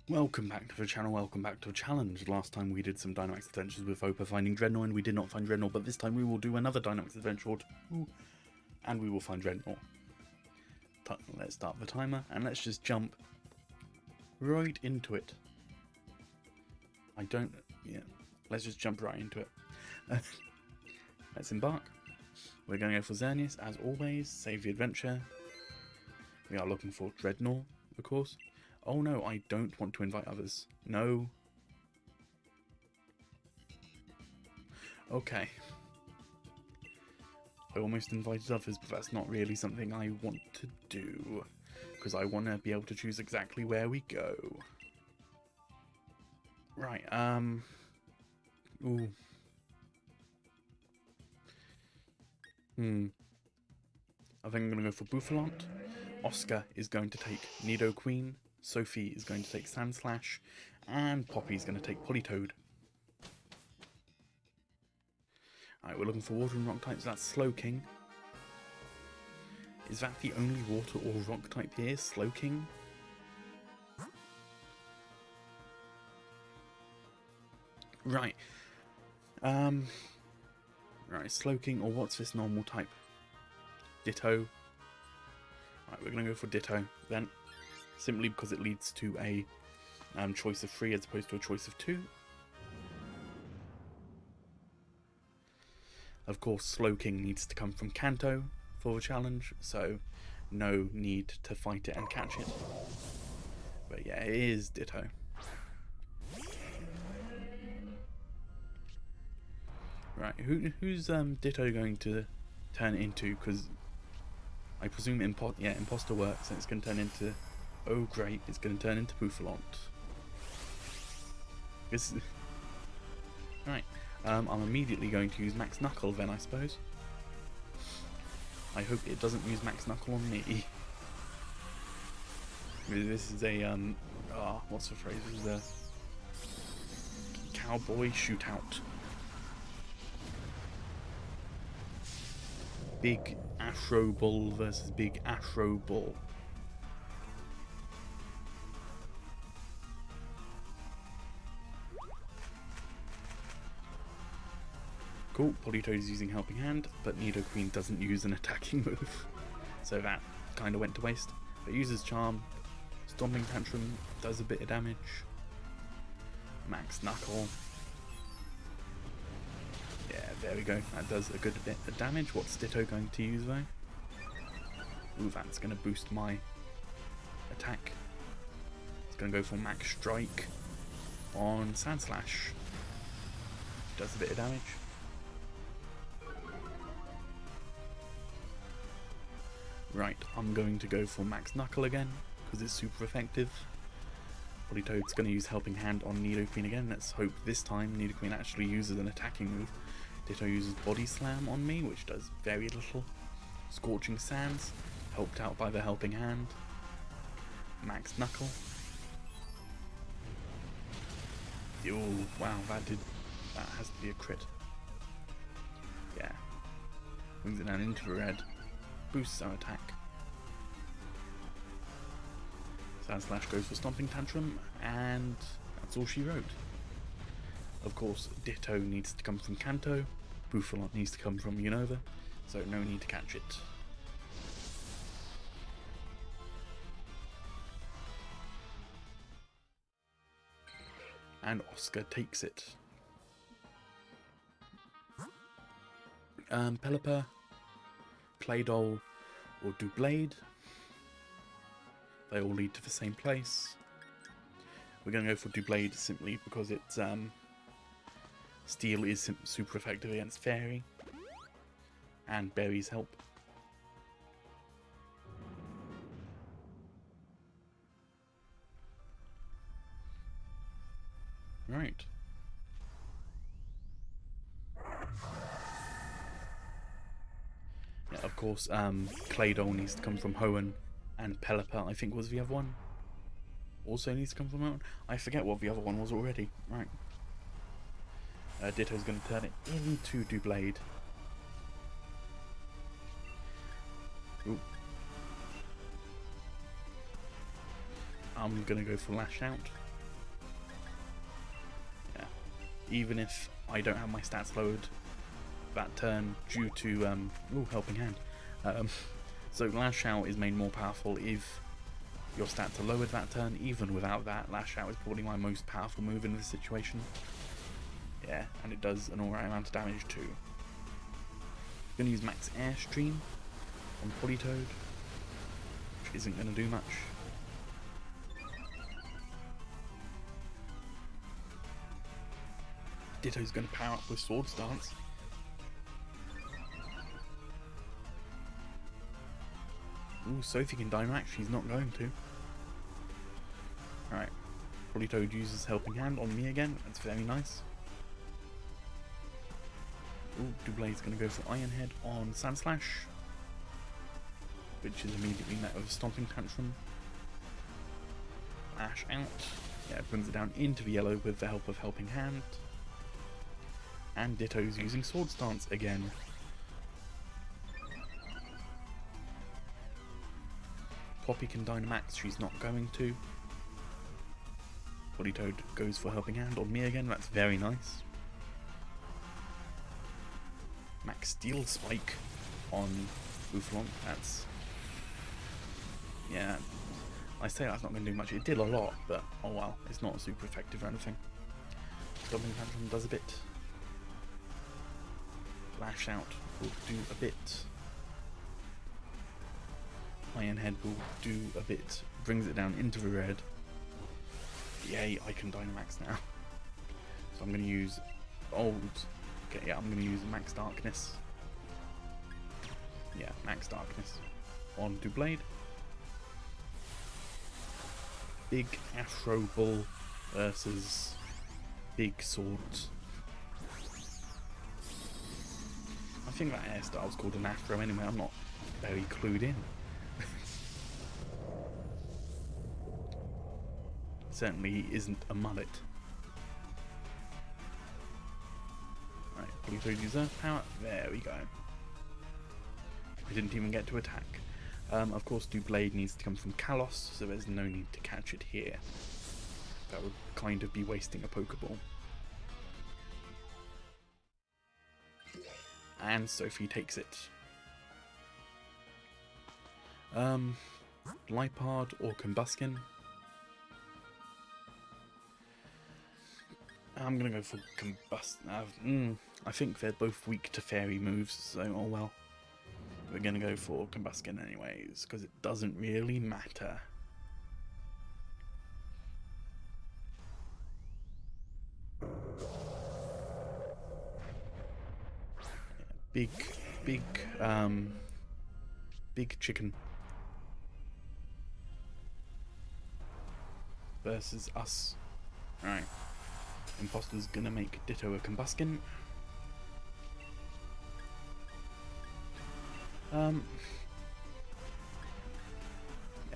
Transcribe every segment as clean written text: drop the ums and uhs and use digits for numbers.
Welcome back to the channel, welcome back to a challenge. Last time we did some Dynamax Adventures with Opa finding Drednaw and we did not find Drednaw, but this time we will do another Dynamax Adventure or two and we will find Drednaw. Let's start the timer and let's just jump right into it. Let's just jump right into it. Let's embark. We're going to go for Xerneas as always, save the adventure. We are looking for Drednaw, of course. Oh no, I don't want to invite others. No. Okay. I almost invited others, but that's not really something I want to do. Because I want to be able to choose exactly where we go. Right, ooh. I think I'm going to go for Bouffalant. Oscar is going to take Nidoqueen. Sophie is going to take Sandslash, and Poppy's going to take Politoed. Alright, we're looking for water and rock types. That's Slowking. Is that the only water or rock type here? Slowking? Right. Right, Slowking, or what's this normal type? Ditto. Right, we're going to go for Ditto then. Simply because it leads to a choice of 3 as opposed to a choice of 2. Of course, Slowking needs to come from Kanto for the challenge, so no need to fight it and catch it. But yeah, it is Ditto. Right, who's Ditto going to turn into? Because I presume Imposter works, and it's going to turn into... Oh great, it's going to turn into Bouffalant. Right, I'm immediately going to use Max Knuckle then, I suppose. I hope it doesn't use Max Knuckle on me. This is a, what's the phrase? This is a cowboy shootout. Big Afro Bull versus Big Afro Bull. Cool, Politoed is using Helping Hand, but Nidoqueen doesn't use an attacking move, so that kind of went to waste. But uses Charm, Stomping Tantrum does a bit of damage, Max Knuckle, yeah, there we go, that does a good bit of damage. What's Ditto going to use though? Ooh, that's going to boost my attack. It's going to go for Max Strike on Sandslash, does a bit of damage. Right, I'm going to go for Max Knuckle again, because it's super effective. Politoed's going to use Helping Hand on Nidoqueen again. Let's hope this time Nidoqueen actually uses an attacking move. Ditto uses Body Slam on me, which does very little. Scorching Sands, helped out by the Helping Hand. Max Knuckle. Oh, wow, that has to be a crit. Yeah. Brings it down into the red. Boosts our attack. Sandslash goes for Stomping Tantrum, and that's all she wrote. Of course, Ditto needs to come from Kanto, Bouffalant needs to come from Unova, so no need to catch it. And Oscar takes it. Pelipper, Claydol, or Doublade. They all lead to the same place. We're going to go for Doublade simply because it's Steel is super effective against Fairy, and Berries help. Right. Yeah, of course, Claydol needs to come from Hoenn, and Pelipper, I think, was the other one. Also needs to come from Hoenn. I forget what the other one was already. Right. Ditto's going to turn it into Doublade. Ooh. I'm going to go for Lash Out. even if I don't have my stats lowered that turn due to helping hand. So Lash Out is made more powerful if your stats are lowered that turn. Even without that, Lash Out is probably my most powerful move in this situation. Yeah, and it does an alright amount of damage too. I'm going to use Max Airstream on Politoed, which isn't going to do much. Ditto's going to power up with Sword Stance. Ooh, Sophie can Dynamax, she's not going to. Alright, Politoed uses Helping Hand on me again, that's very nice. Ooh, Doublade's going to go for Iron Head on Sandslash, which is immediately met with a Stomping Tantrum. Lash Out, yeah, it brings it down into the yellow with the help of Helping Hand. And Ditto's using Sword Stance again. Poppy can Dynamax, she's not going to. Politoed goes for Helping Hand on me again, that's very nice. Max Steel Spike on Bouffalant, that's... yeah, I say that's not going to do much. It did a lot, but oh well, it's not super effective or anything. Stomping Tantrum does a bit. Lash Out will do a bit. Iron Head will do a bit. Brings it down into the red. Yay, I can Dynamax now. So I'm going to use old. Okay, yeah, I'm going to use Max Darkness. Yeah, Max Darkness on Doublade. Big Afro Bull versus Big Swords. I think that hairstyle's called an Afro anyway, I'm not very clued in. Certainly isn't a mullet. Right, Politoed user power. There we go. I didn't even get to attack. Of course, Doublade needs to come from Kalos, so there's no need to catch it here. That would kind of be wasting a Pokeball. And Sophie takes it. Lipard or Combuskin? I'm gonna go for Combuskin. I think they're both weak to fairy moves, so oh well. We're gonna go for Combuskin anyways, because it doesn't really matter. Yeah, big chicken versus us. Alright. Imposter's gonna make Ditto a Combuskin. Yeah,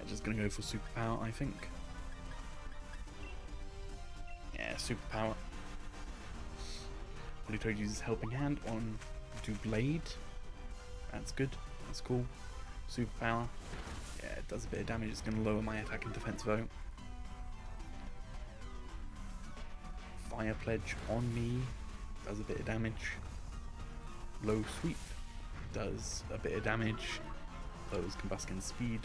just gonna go for Superpower, I think. Yeah, Superpower. Politoed uses Helping Hand on Doublade. That's good. That's cool. Superpower. Yeah, it does a bit of damage. It's gonna lower my attack and defense though. Fire Pledge on me. Does a bit of damage. Low Sweep. Does a bit of damage. Lowers Combuskin speed.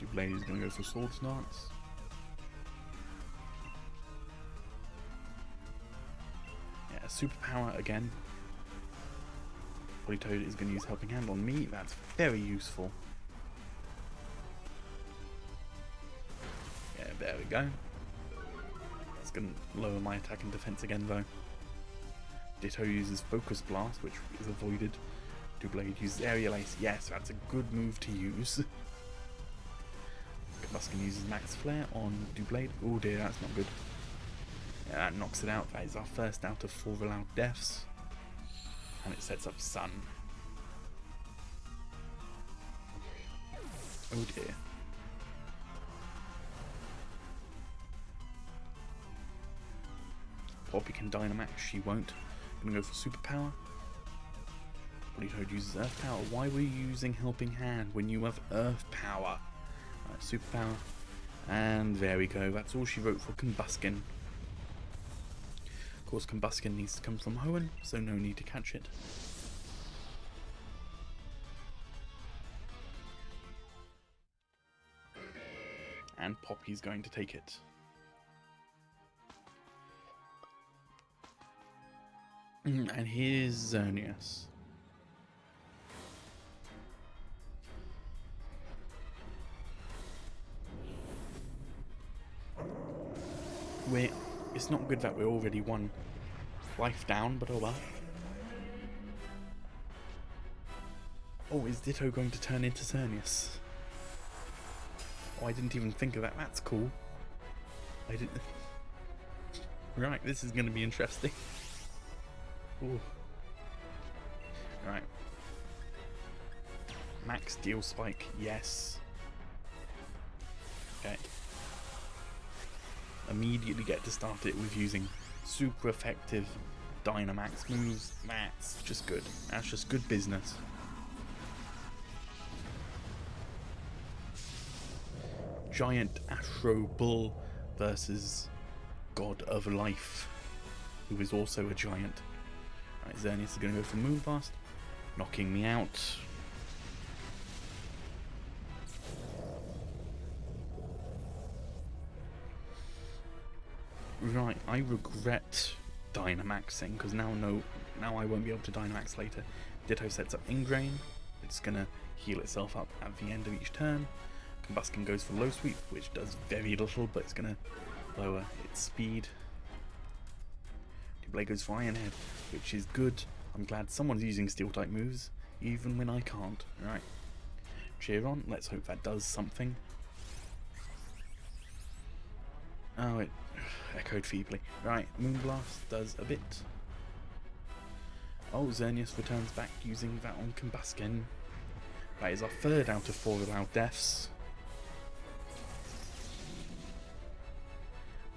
Doublade is going to go for Sword Stance. Yeah, Superpower again. Politoed is going to use Helping Hand on me. That's very useful. Yeah, there we go. It's going to lower my attack and defense again though. Ditto uses Focus Blast, which is avoided. Doublade uses Aerial Ace. Yes, that's a good move to use. Combuskin uses Max Flare on Doublade. Oh dear, that's not good. Yeah, that knocks it out. That is our first out of 4 allowed deaths. And it sets up Sun. Oh dear. Poppy can Dynamax, she won't. I'm gonna go for Superpower. Politoed uses Earth Power. Why were you using Helping Hand when you have Earth Power? Superpower. And there we go, that's all she wrote for Combuskin. Of course, Combuskin needs to come from Hoenn, so no need to catch it. And Poppy's going to take it. And here's Xerneas. It's not good that we're already one life down, but oh well. Oh, is Ditto going to turn into Xerneas? Oh, I didn't even think of that. That's cool. I didn't. Right, this is going to be interesting. Ooh. Right. Max Steel Spike, yes. Okay. Immediately get to start it with using super effective Dynamax moves. That's just good. That's just good business. Giant Astro Bull versus God of Life, who is also a giant. Right, Xerneas is going to go for Moonblast, knocking me out. Right, I regret Dynamaxing, because now I won't be able to Dynamax later. Ditto sets up Ingrain. It's going to heal itself up at the end of each turn. Combuskin goes for Low Sweep, which does very little, but it's going to lower its speed. Blade goes for Iron Head, which is good. I'm glad someone's using Steel-type moves, even when I can't. Right. Cheer on. Let's hope that does something. Oh, it echoed feebly. Right, Moonblast does a bit. Oh, Xerneas returns back using that on Combuskin. That is our third out of 4 allowed deaths.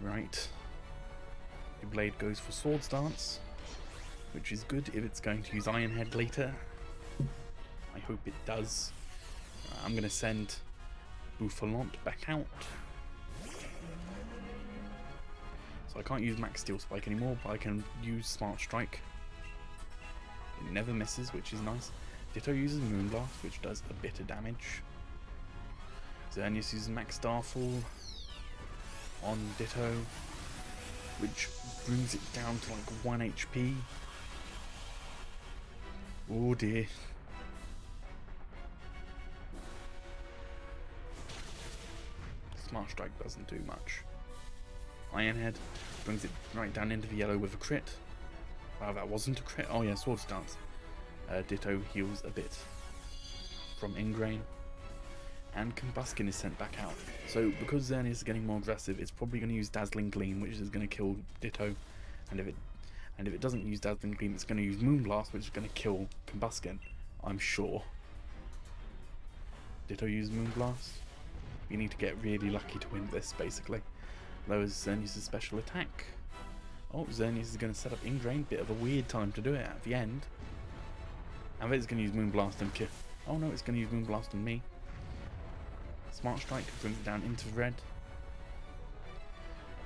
Right. The Blade goes for Swords Dance, which is good if it's going to use Iron Head later. I hope it does. I'm going to send Bouffalant back out. So I can't use Max Steel Spike anymore, but I can use Smart Strike. It never misses, which is nice. Ditto uses Moonblast, which does a bit of damage. Xerneas uses Max Starfall on Ditto, which brings it down to like 1 HP. Oh dear. Smart Strike doesn't do much. Iron Head brings it right down into the yellow with a crit. Wow, that wasn't a crit. Oh yeah, Sword Stance. Ditto heals a bit from Ingrain. And Combuskin is sent back out. So because Xerneas is getting more aggressive, it's probably going to use Dazzling Gleam, which is going to kill Ditto. And if it doesn't use Dazzling Gleam, it's going to use Moonblast, which is going to kill Combuskin, I'm sure. Ditto use Moonblast. You need to get really lucky to win this, basically. Lowers Xerneas' special attack. Oh, Xerneas is going to set up Ingrain. Bit of a weird time to do it at the end. I bet it's going to use Moonblast and kill. Oh no, it's going to use Moonblast on me. Smart Strike brings it down into red.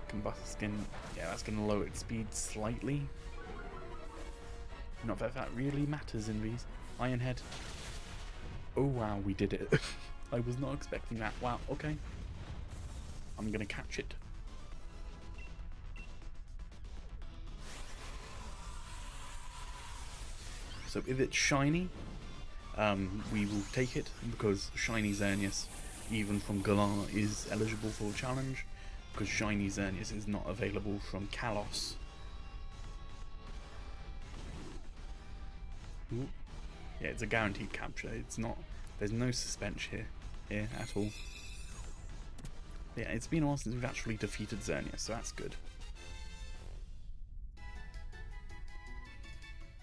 Combuskin, yeah, that's going to lower its speed slightly. Not that that really matters in these. Iron Head. Oh wow, we did it. I was not expecting that. Wow, okay. I'm going to catch it. So if it's shiny, we will take it, because shiny Xerneas, even from Galar, is eligible for a challenge, because shiny Xerneas is not available from Kalos. Ooh. Yeah, it's a guaranteed capture. It's not. There's no suspense here at all. Yeah, it's been a while since we've actually defeated Xerneas, so that's good.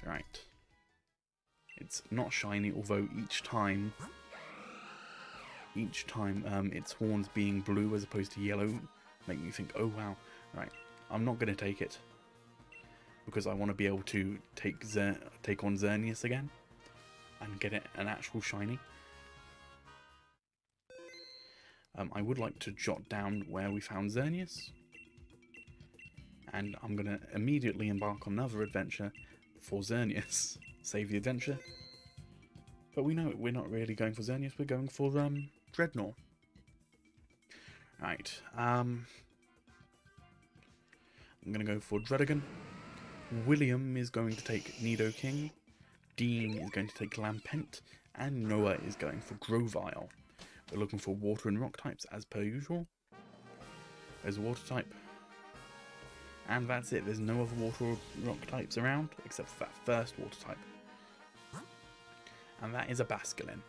Right. It's not shiny, although each time its horns being blue as opposed to yellow make me think, oh wow. Right, I'm not going to take it, because I want to be able to take on Xerneas again and get it an actual shiny. I would like to jot down where we found Xerneas, and I'm going to immediately embark on another adventure for Xerneas. Save the adventure. But we know we're not really going for Xerneas, we're going for Drednaw. Right, I'm going to go for Dredigan. William is going to take Nidoking. Dean is going to take Lampent. And Noah is going for Grovyle. We're looking for water and rock types as per usual. There's a water type. And that's it. There's no other water or rock types around except for that first water type. And that is a Basculin.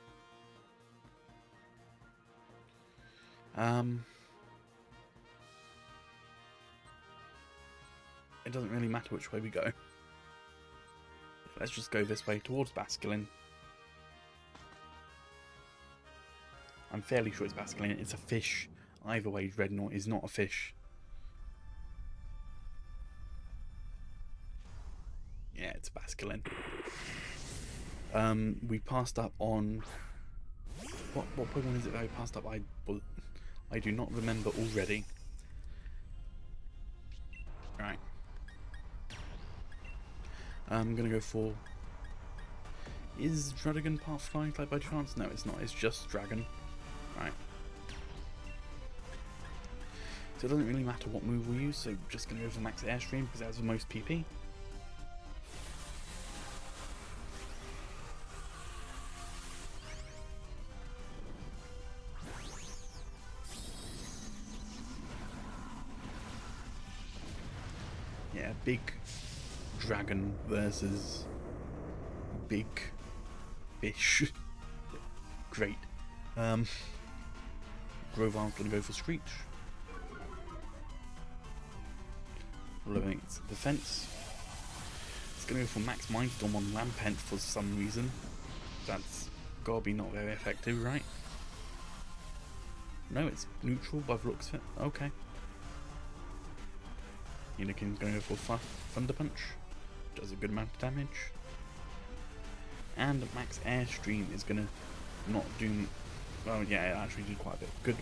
It doesn't really matter which way we go. Let's just go this way towards Basculin. I'm fairly sure it's Basculin. It's a fish. Either way, Drednaw is not a fish. Yeah, it's Basculin. We passed up on... What Pokemon is it that we passed up? I do not remember already. Right. I'm gonna go for... Is Dredigan part flying type by chance? No, it's not. It's just Dragon. Right. So it doesn't really matter what move we use, so we're just gonna go for Max Airstream because it has the most PP. Yeah, big dragon versus big fish. Great. Grovyle's gonna go for Screech. Lowering its defense. It's gonna go for Max Mindstorm on Lampent for some reason. That's gotta be not very effective, right? No, it's neutral by the looks of it. Okay. Uniking's going to go for Thunder Punch. Does a good amount of damage. And Max Airstream is going to not do... Well, yeah, it actually did quite a bit. Good.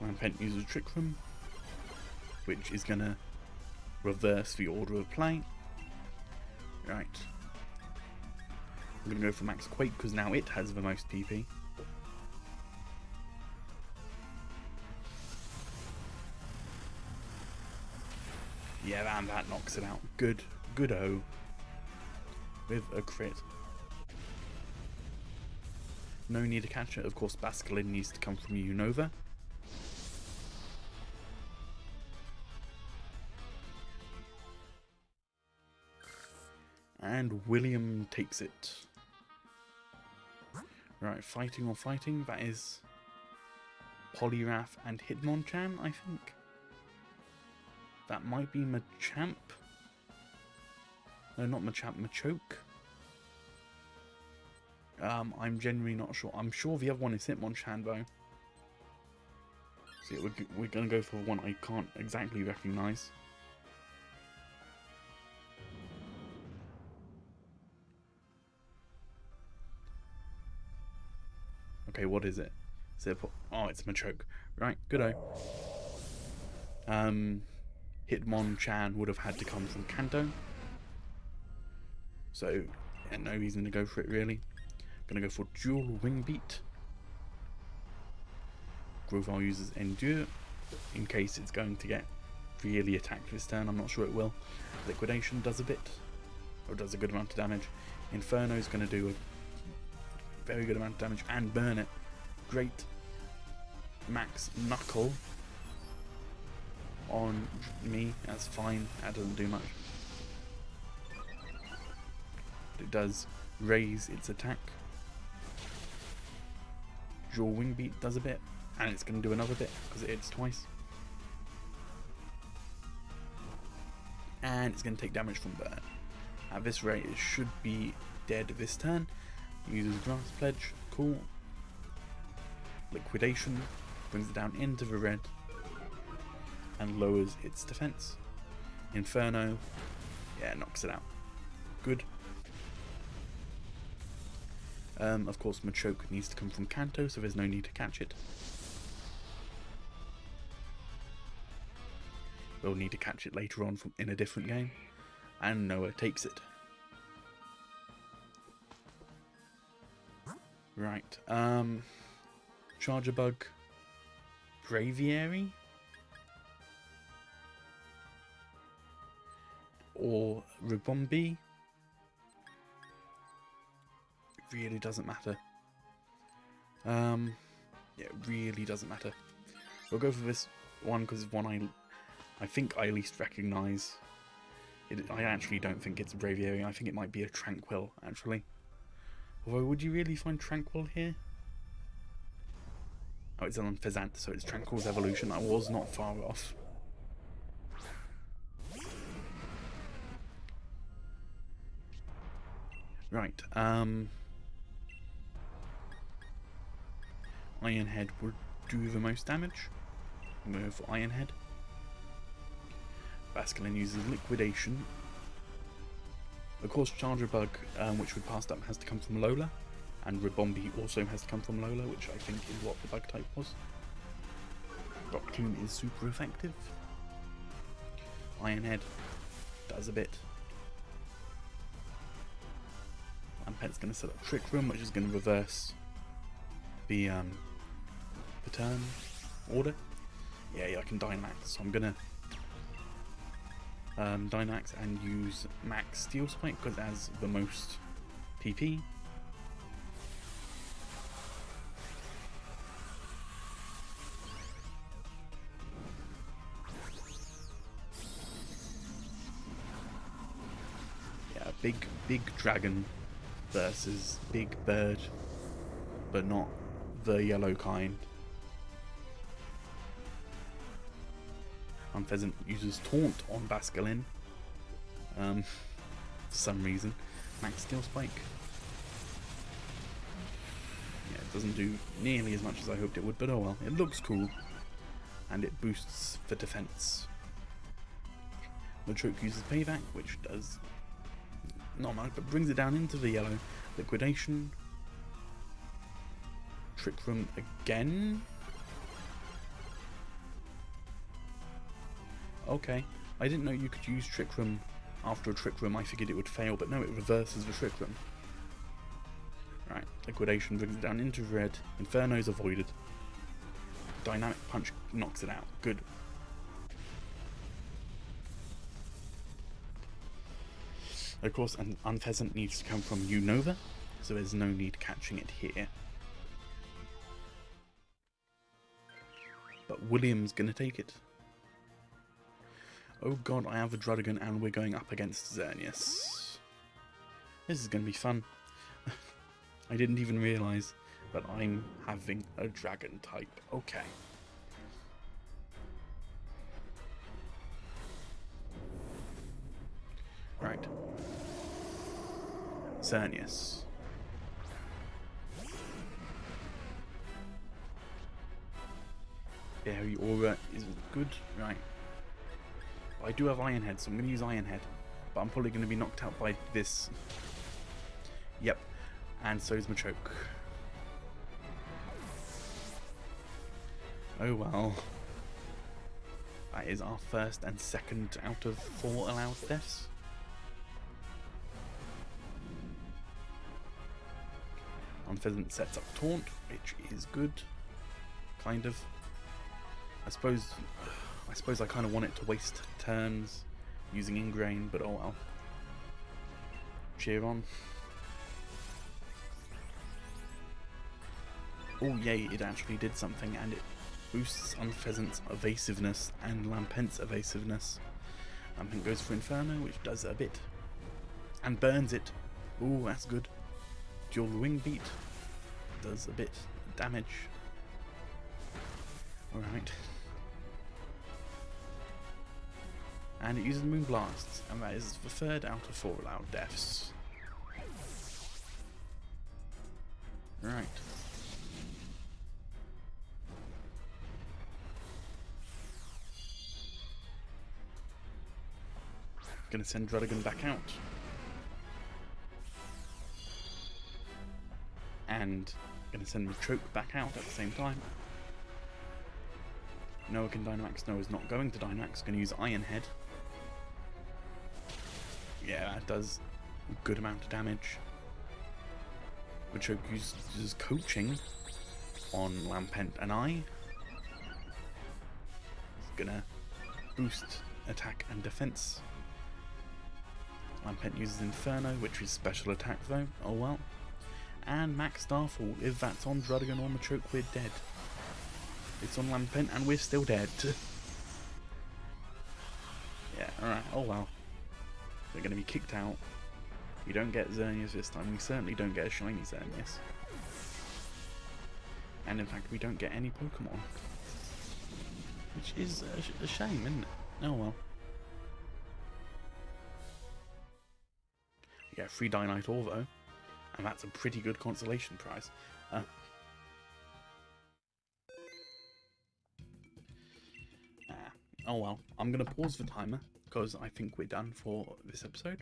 Lampent uses Trick Room, which is going to reverse the order of play. Right. I'm going to go for Max Quake because now it has the most PP. Yeah, and that knocks it out. Good-o. With a crit. No need to catch it. Of course, Basculin needs to come from Unova. And William takes it. Right, fighting or fighting. That is Poliwrath and Hitmonchan, I think. That might be Machamp. No, not Machamp, Machoke. I'm genuinely not sure. I'm sure the other one is Hitmonchan though. So yeah, we're going to go for one I can't exactly recognise. Okay, what is it? Oh, it's Machoke. Right, good-o. Hitmonchan would have had to come from Kanto. So, yeah, no reason to go for it really. Gonna go for Dual Wing Beat. Grovyle uses Endure in case it's going to get really attacked this turn. I'm not sure it will. Liquidation does a bit, or does a good amount of damage. Inferno is going to do a very good amount of damage and burn it. Great. Max Knuckle on me, that's fine, that doesn't do much. But it does raise its attack. Dual Wing Beat does a bit, and it's going to do another bit because it hits twice. And it's going to take damage from burn. At this rate, it should be dead this turn. It uses Grass Pledge, cool. Liquidation brings it down into the red and lowers its defense. Inferno, yeah, knocks it out. Good. Of course, Machoke needs to come from Kanto, so there's no need to catch it. We'll need to catch it later on in a different game. And Noah takes it. Right, Charger Bug, Braviary, or Ribombee. It really doesn't matter. Yeah, it really doesn't matter. We'll go for this one because it's one I think I least recognise. I actually don't think it's a Braviary. I think it might be a Tranquil, actually. Although, would you really find Tranquil here? Oh, it's an Unfezant, so it's Tranquil's evolution. I was not far off. Right, Iron Head would do the most damage. I'm going to go for Iron Head. Basculin uses Liquidation. Of course, Charger Bug, which we passed up, has to come from Lola, and Ribombee also has to come from Lola, which I think is what the bug type was. Rocktoon is super effective. Iron Head does a bit. Lampet's going to set up Trick Room, which is going to reverse the turn order. Yeah, I can Dynamax, so I'm going to Dynamax and use Max Steel Spike because it has the most PP. Yeah, big dragon versus big bird, but not the yellow kind. Unpheasant uses Taunt on Basculin for some reason. Max Steel Spike. Yeah, it doesn't do nearly as much as I hoped it would, but oh well. It looks cool, and it boosts for defense. Machoke uses Payback, which does not much, but brings it down into the yellow. Liquidation. Trick Room again. Okay, I didn't know you could use Trick Room after a Trick Room. I figured it would fail, but no, it reverses the Trick Room. Right, Liquidation brings it down into red. Inferno's avoided. Dynamic Punch knocks it out. Good. Of course, an Unpheasant needs to come from Unova, so there's no need catching it here. But William's gonna take it. Oh god, I have a Druddigon and we're going up against Xerneas. This is going to be fun. I didn't even realise that I'm having a dragon type. Okay. Right. Xerneas. Fairy Aura is good. Right. I do have Iron Head, so I'm going to use Iron Head, but I'm probably going to be knocked out by this. Yep, and so is Machoke. Oh well. That is our first and second out of 4 allowed deaths. Unpheasant sets up Taunt, which is good. Kind of. I suppose I kind of want it to waste turns using Ingrain, but oh well. Cheer on. Oh yay, it actually did something, and it boosts Unpheasant's evasiveness and Lampent's evasiveness. Lampent goes for Inferno, which does a bit. And burns it. Ooh, that's good. Dual Wing Beat does a bit damage. Alright. And it uses Moonblasts, and that is the third out of 4 allowed deaths. Right. Gonna send Druddigon back out. and going to send Machoke back out at the same time. Noah can Dynamax. Noah's not going to Dynamax. Going to use Iron Head. Yeah, that does a good amount of damage. Machoke uses Coaching on Lampent and I. Gonna boost attack and defense. Lampent uses Inferno, which is special attack though. Oh well. And Max Starfall. If that's on Druddigon or Machoke, we're dead. It's on Lampent and we're still dead. Yeah, alright, oh well. They're going to be kicked out. We don't get Xerneas this time. We certainly don't get a shiny Xerneas. And in fact, we don't get any Pokemon. Which is a shame, isn't it? Oh well. We get a free Dynite Ore though. And that's a pretty good consolation prize. Oh well, I'm going to pause the timer because I think we're done for this episode.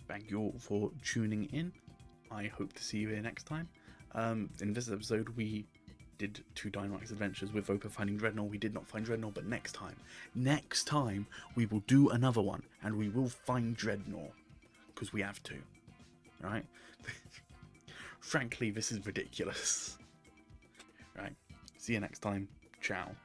Thank you all for tuning in. I hope to see you here next time. In this episode we did 2 Dynamax Adventures with Vopa finding Drednaw. We did not find Drednaw, but next time we will do another one and we will find Drednaw. Because we have to. Right? Frankly, this is ridiculous. Right. See you next time. Ciao.